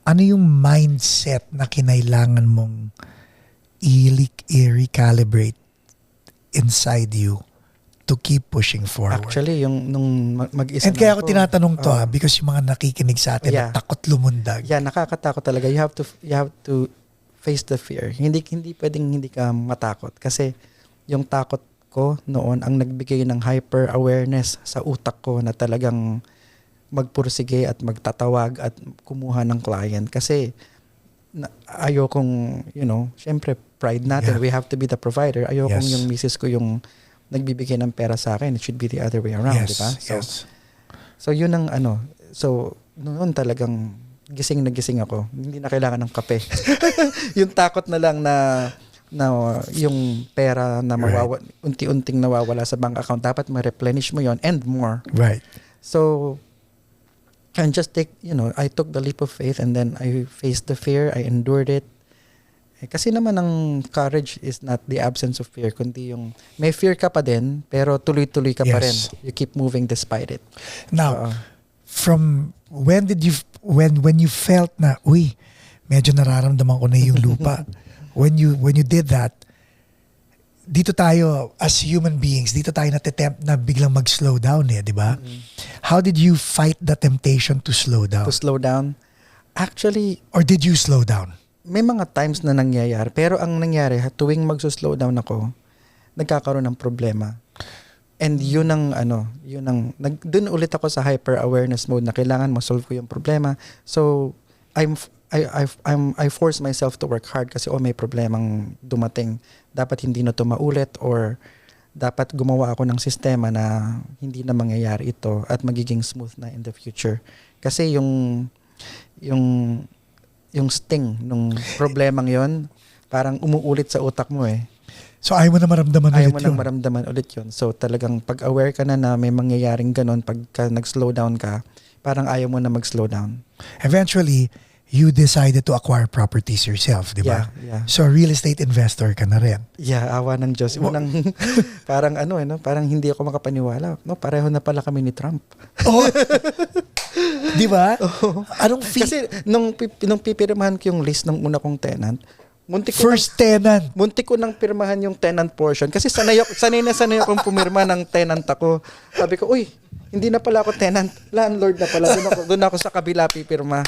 Ano yung mindset na kinailangan mong i-recalibrate inside you to keep pushing forward? Actually, yung nung mag-isa And na kaya ako ako, tinatanong to because yung mga nakikinig sa atin Yeah. na takot lumundag. yeah, nakakatakot talaga. You have to face the fear. Hindi pwedeng hindi ka matakot kasi yung takot ko noon ang nagbigay ng hyper awareness sa utak ko na talagang magpursige at magtatawag at kumuha ng client kasi ayokong, syempre pride natin, Yeah. we have to be the provider. Ayokong Yes. yung misis ko yung nagbibigay ng pera sa akin. It should be the other way around, Yes, di ba? yes. So yun ang so noon talagang gising na gising ako. Hindi na kailangan ng kape. Yung takot na lang na yung pera na unti-unting nawawala sa bank account, dapat ma-replenish mo yon and more. Right. So and just I took the leap of faith and then I faced the fear, I endured it. Kasi naman ang courage is not the absence of fear, kundi yung may fear ka pa din, pero tuloy-tuloy ka pa rin. Yes. You keep moving despite it. Now, from when did you when you felt na medyo nararamdaman ko na yung lupa, when you did that, dito tayo as human beings, dito tayo natitempt na biglang mag-slow down di ba? Mm-hmm. How did you fight the temptation to slow down? To slow down, actually, Or did you slow down? may mga times na nangyayari, pero ang nangyari, tuwing mag-slow down ako, nagkakaroon ng problema. And yun ang dun ulit ako sa hyper awareness mode na kailangan ma-solve ko yung problema. So I force myself to work hard kasi may problemang dumating. Dapat hindi na to maulit or dapat gumawa ako ng sistema na hindi na mangyayari ito at magiging smooth na in the future. Kasi yung sting nung problemang yon parang umuulit sa utak mo So ayaw mo na maramdaman Ayaw ulit mo yun? nang maramdaman ulit yun. So talagang pag-aware ka na may mangyayaring ganon, pagka nag-slow down ka, parang ayaw mo na mag-slow down. Eventually, you decided to acquire properties yourself, di ba? Yeah. So real estate investor ka na rin. Yeah, awa ng Diyos. Parang parang hindi ako makapaniwala. No, pareho na pala kami ni Trump. Oh! Di ba? Anong fee? Kasi nung pipirmahan ko yung list ng una kong tenant, muntik ko nang pirmahan yung tenant portion kasi sanay akong pumirma ng tenant ako. Sabi ko, hindi na pala ako tenant, landlord na pala. Doon ako sa kabila pipirma.